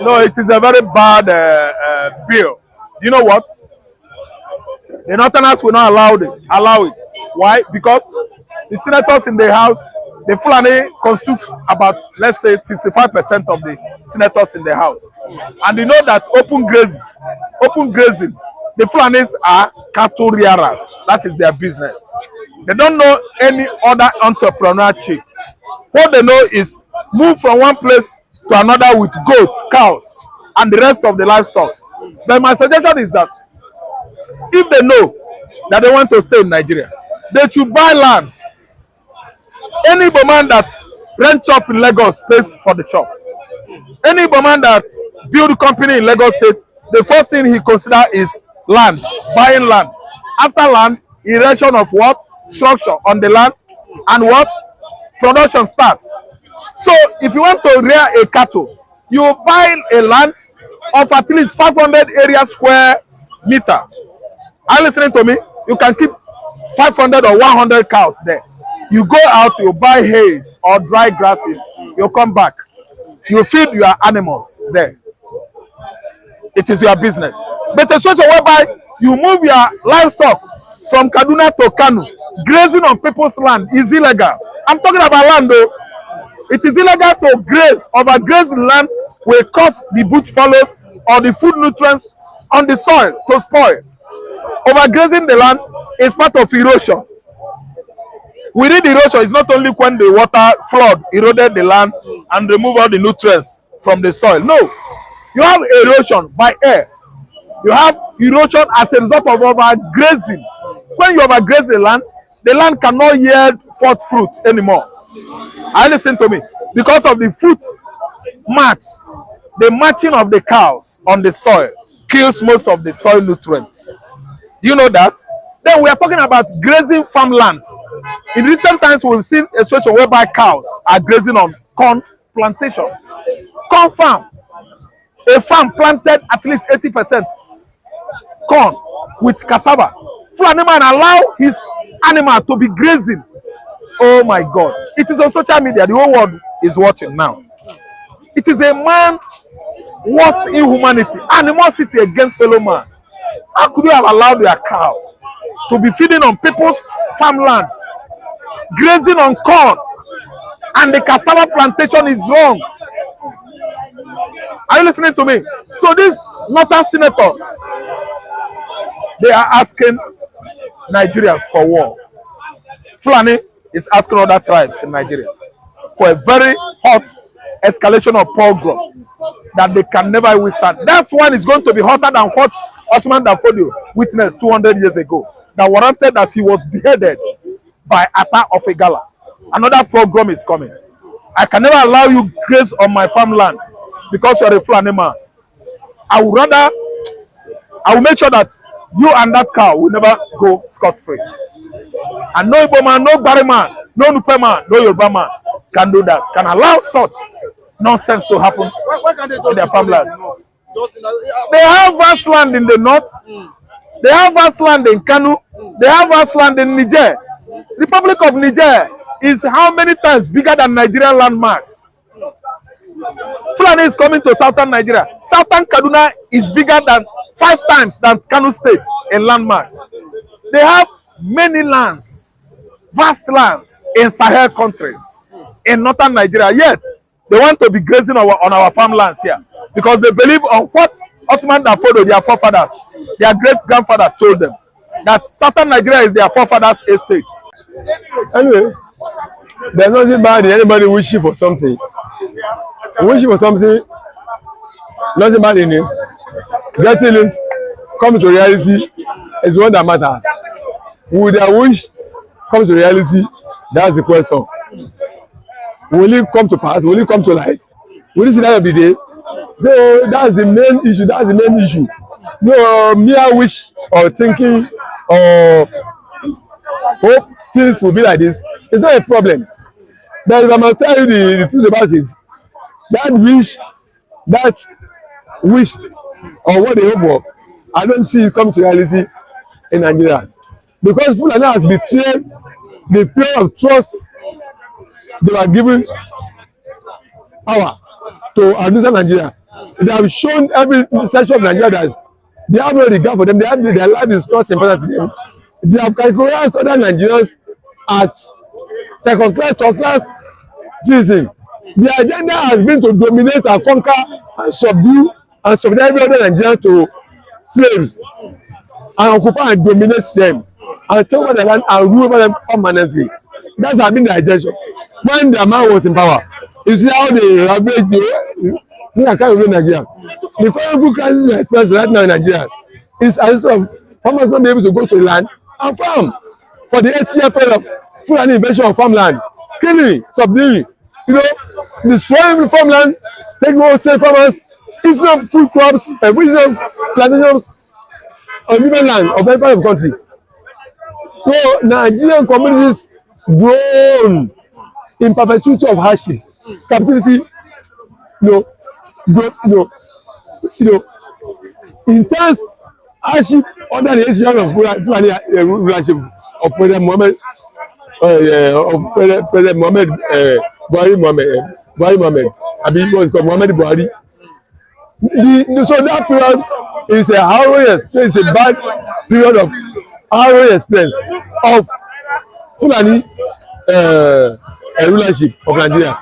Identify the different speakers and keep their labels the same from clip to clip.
Speaker 1: No, it is a very bad bill. You know what? The Northerners will not allow it. Why? Because the senators in the House, the Fulani constitutes about, let's say, 65% of the senators in the House. And you know that open grazing, the Fulanis are cattle rearers. That is their business. They don't know any other entrepreneur chief. What they know is move from one place to another with goats, cows, and the rest of the livestock. But my suggestion is that if they know that they want to stay in Nigeria, they should buy land. Any man that rent shop in Lagos pays for the shop. Any man that build a company in Lagos State, the first thing he consider is land, buying land. After land, erection of what? Structure on the land, and what? Production starts. So if you want to rear a cattle, you buy a land of at least 500 area square meter. Are you listening to me? You can keep 500 or 100 cows there. You go out, you buy hay or dry grasses, you come back. You feed your animals there. It is your business. But a situation whereby you move your livestock from Kaduna to Kanu, grazing on people's land is illegal. I'm talking about land though. It is illegal to graze. Overgraze the land will cause the bush follows or the food nutrients on the soil to spoil. Overgrazing the land is part of erosion. Within erosion is not only when the water flood eroded the land and remove all the nutrients from the soil. No, you have erosion by air. You have erosion as a result of overgrazing. When you overgraze the land cannot yield forth fruit anymore. And listen to me, because of the foot match, the matching of the cows on the soil kills most of the soil nutrients. You know that? Then we are talking about grazing farmlands. In recent times, we've seen a situation whereby cows are grazing on corn plantation. Corn farm. A farm planted at least 80% corn with cassava. Fulani man allow his animal to be grazing. Oh my God. It is on social media. The whole world is watching now. It is a man worst inhumanity, animosity against fellow man. How could you have allowed your cow to be feeding on people's farmland, grazing on corn, and the cassava plantation is wrong? Are you listening to me? So these northern senators, they are asking Nigerians for war. Fulani is asking other tribes in Nigeria for a very hot escalation of pogrom that they can never withstand. That's one is going to be hotter than what Osman Danfodio witnessed 200 years ago, that warranted that he was beheaded by Atta of a gala. Another pogrom is coming. I can never allow you graze on my farmland because you are a Fulani man. I will make sure that you and that cow will never go scot-free. And no Igbo man, no Bari man, no Nupe man, no Yoruba man can do that, can allow such nonsense to happen in their farmlands. They have vast land in the north, they have vast land in Kanu, they have vast land in Niger. The Republic of Niger is how many times bigger than Nigerian landmass? Fulani is coming to southern Nigeria. Southern Kaduna is bigger than 5 times than Kanu State in landmass. They have many lands, vast lands in Sahel countries, in northern Nigeria. Yet they want to be grazing on our farmlands here because they believe on what Ottoman Danfodio, their forefathers, their great-grandfather told them, that southern Nigeria is their forefathers' estates.
Speaker 2: Anyway, there's nothing bad in anybody wishing for something. Wishing for something, nothing bad in it. Getting it, coming to reality is one that matters. Would their wish come to reality? That's the question. Will it come to pass? Will it come to light? Will it see that every day? So that's the main issue. That's the main issue. No mere wish or thinking or hope things will be like this. It's not a problem. But if I must tell you the truth about it, that wish or what they hope for, I don't see it come to reality in Nigeria. Because Fulani has betrayed the period of trust they were given power to administer Nigeria. They have shown every section of Nigeria that they have no regard for them. They have their life is not important to them. They have categorized other Nigerians as second class, third class citizen. The agenda has been to dominate and conquer and subdue every other Nigerian to slaves and occupy and dominate them and take over the land and rule over them permanently. That's has been the agenda. When the man was in power, you see how they ravage the I can't rule Nigeria. The current crisis we experience right now in Nigeria is as of farmers not be able to go to the land and farm for the 8-year period of Fulani invasion of farmland, killing, subduing, destroying farmland, taking over state farmers, eating up food crops, eating up plantations on different land of every part of the country. So Nigerian communities grown in perpetuity of hardship, captivity, intense hardship under the history of Fulani rulership of President Mohammed Buhari Mohammed. I mean, it was called Mohammed Buhari. So that period is a harrowing experience, a bad period of harrowing experience of Fulani rulership of Nigeria.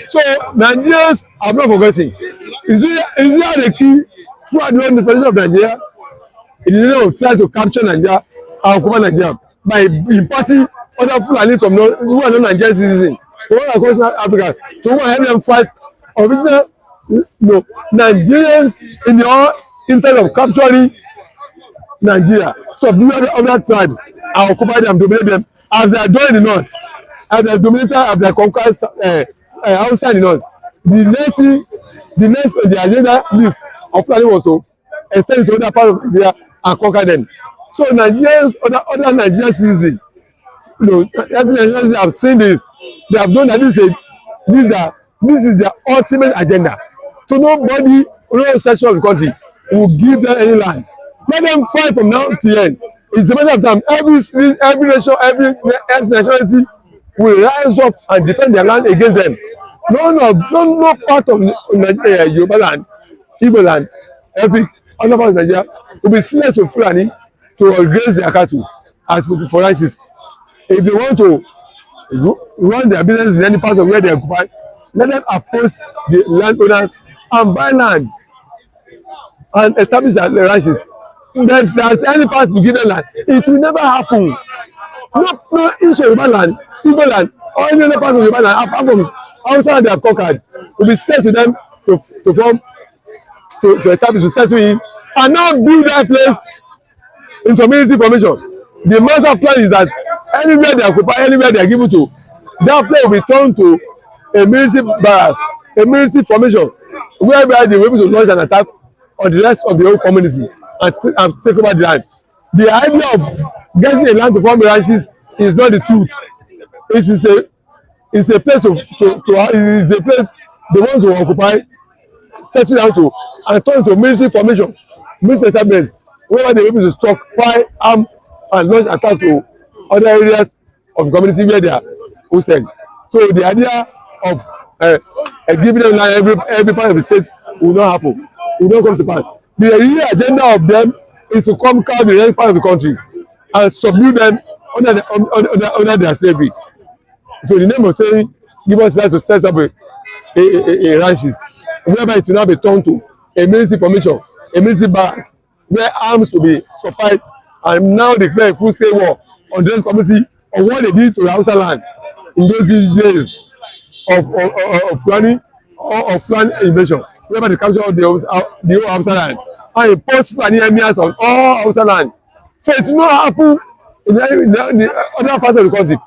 Speaker 2: So Nigerians have not forgotten. Is it how they kill throughout the whole defense of Nigeria? In the name of trying to capture Nigeria and occupy Nigeria by importing other Fulani from who are not Nigerian citizens from all across Africa to go and help them fight original Nigerians in the intent of capturing Nigeria, subdue other tribes and occupy them, dominate them as they are doing in the north, as they are dominated, as they are conquered outside the north. The next on the agenda list of Fulani was to extend it to other part of Nigeria and conquer them. So Nigerians, other Nigerian citizens, have seen this. They have known that this is their ultimate agenda. So nobody, no section of the country will give them any land. Let them fight from now to the end. It's a matter of time. Every nation, every nationality will rise up and defend their land against them. No part of Yoruba land, Igbo land, every other part of Nigeria will be seen to Fulani to graze their cattle as for ranches. If they want to run their business in any part of where they occupy, let them approach the landowners and buy land and establish their ranches. That there's any part to give them land, it will never happen. No each Yoruba land, Igbo land, or any other part of Yoruba land, apart from outside they have conquered, will be sent to them to establish, to settle in, and now build that place in community formation. The master plan is that anywhere they occupy, anywhere they are given to, that place will be turned to a military barracks, a military formation, whereby they will be able to launch an attack on the rest of the whole community and take over the land. The idea of getting a land to form ranches is not the truth. It's a place it's a place they want to occupy, settle down to, and turn to military formation, military establishments, whereby they will be able to stockpile, arm, and launch attack to other areas of the community where they are hosted. So the idea of giving them land every part of the state will not happen. It will not come to pass. The real agenda of them is to conquer the rest part of the country and subdue them under their slavery. So the name of saying, give us land to set up a ranches, whereby it will now be turned to a military formation, a military barracks, where arms will be supplied and now declare a full-scale war on the community of what they did to the Hausa land in those days of Fulani or of Fulani invasion, whereby they capture the whole Hausa land and impose Fulani emirs on all Hausa land. So it will not happen in the other parts of the country.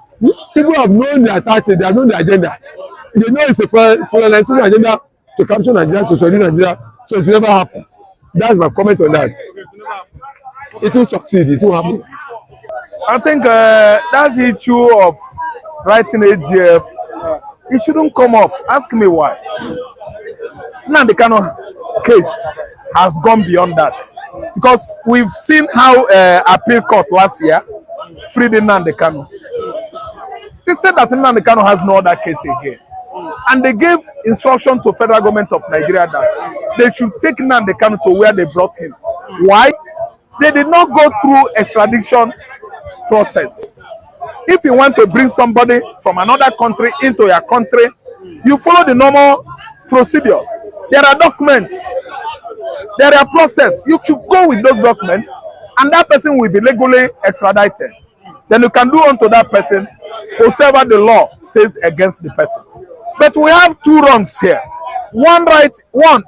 Speaker 2: People have known their tactics, they have known their agenda. They know it's a colonization agenda to capture Nigeria, to subdue Nigeria, so it will never happen. That's my comment on that. It will succeed, it will happen.
Speaker 1: I think that's the issue of writing AGF. It shouldn't come up. Ask me why. Now the kind of case has gone beyond that. Because we've seen how appeal court last year freed Nnamdi Kanu. They said that Nnamdi Kanu has no other case again. And they gave instruction to federal government of Nigeria that they should take Nnamdi Kanu to where they brought him. Why? They did not go through extradition process. If you want to bring somebody from another country into your country, you follow the normal procedure. There are documents. There are process. You should go with those documents, and that person will be legally extradited. Then you can do unto that person whatever the law says against the person. But we have two wrongs here. One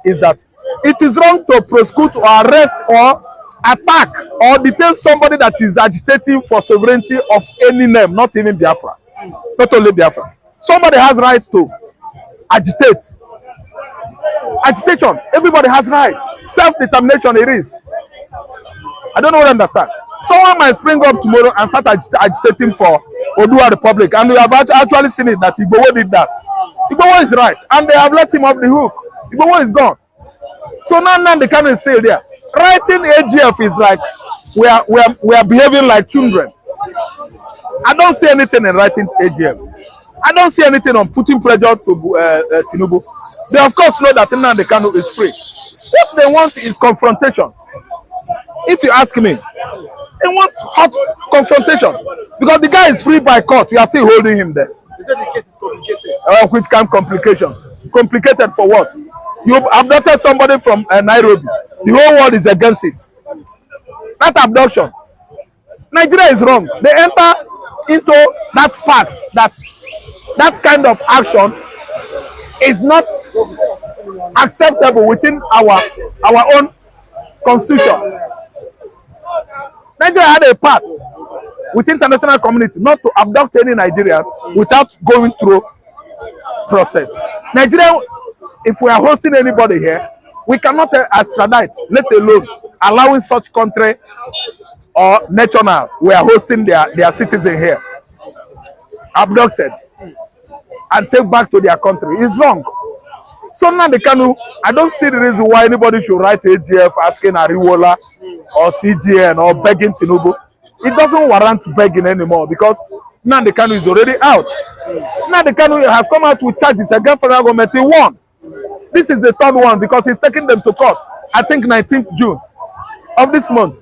Speaker 1: is that it is wrong to prosecute or arrest or attack or detain somebody that is agitating for sovereignty of any name, not even Biafra, not only Biafra. Somebody has right to agitate. Agitation, everybody has right. Self-determination it is. I don't know what I understand. Someone might spring up tomorrow and start agitating for Odua Republic, and we have actually seen it that Igbo did that. Igbo is right, and they have let him off the hook. Igbo is gone. So now the Kanu is still there. Writing AGF is like we are behaving like children. I don't see anything in writing AGF. I don't see anything on putting pressure to Tinubu. They of course know that Nnamdi Kanu is free. What they want is confrontation. If you ask me, they want hot confrontation because the guy is free by court. You are still holding him there.
Speaker 3: They said the case is complicated.
Speaker 1: Which kind of complication? Complicated for what? You abducted somebody from Nairobi. The whole world is against it. That abduction. Nigeria is wrong. They enter into that pact that kind of action is not acceptable within our own constitution. Nigeria had a part with international community not to abduct any Nigerian without going through process. Nigeria, if we are hosting anybody here, we cannot extradite, let alone allowing such country or national we are hosting their citizen here abducted and take back to their country. It's wrong. So now the Kanu, I don't see the reason why anybody should write AGF asking Ariwola or CGN or begging Tinubu. It doesn't warrant begging anymore because now the Kanu is already out. Now the Kanu has come out with charges against federal government. He won. This is the third one because he's taking them to court. I think 19th June of this month.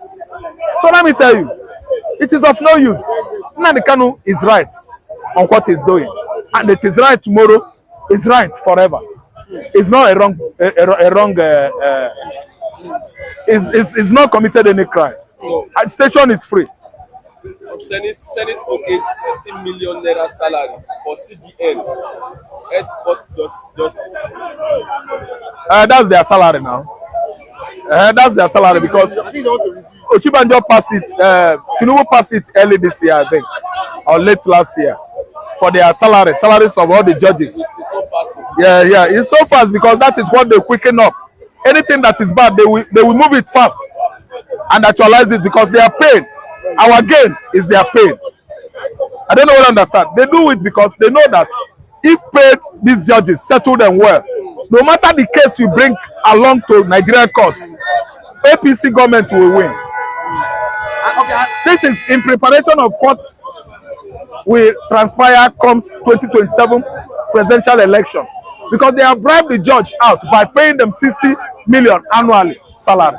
Speaker 1: So let me tell you, it is of no use. Now the Kanu is right on what he's doing, and it is right tomorrow. It's right forever. It's not a wrong. It's not committed any crime.
Speaker 3: So,
Speaker 1: agitation is free.
Speaker 3: Senate okays 16 million naira salary for CGN escort justice.
Speaker 1: That's their salary now. That's their salary because
Speaker 3: I think they want to review.
Speaker 1: Ochibanjo passed it. Tinubu passed it early this year, I think, or late last year, for their salaries of all the judges.
Speaker 3: It's so fast.
Speaker 1: Yeah, it's so fast because that is what they quicken up. Anything that is bad, they will move it fast and actualize it because they are paid. Our gain is their pain. I don't know what I understand. They do it because they know that if paid, these judges settle them well. No matter the case you bring along to Nigerian courts, APC government will win. This is in preparation of what will transpire comes 2027 presidential election. Because they have bribed the judge out by paying them 60 million annually salary.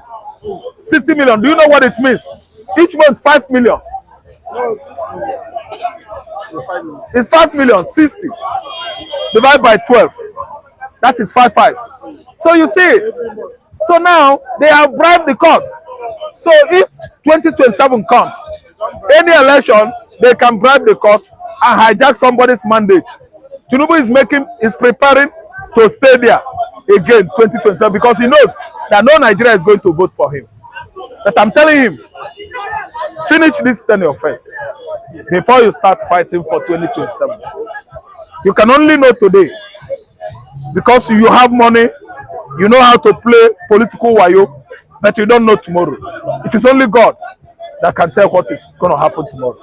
Speaker 1: 60 million. Do you know what it means? Each month 5 million.
Speaker 3: No, 6 million.
Speaker 1: It's 5 million. 60 divided by 12. That is 5. So you see it. So now they have bribed the court. So if 2027 comes, any election, they can bribe the court and hijack somebody's mandate. Tinubu is preparing to stay there again 2027 because he knows that no Nigeria is going to vote for him. But I'm telling him, finish this tenure first before you start fighting for 2027. You can only know today because you have money, you know how to play political wayo, but you don't know tomorrow. It is only God that can tell what is going to happen tomorrow.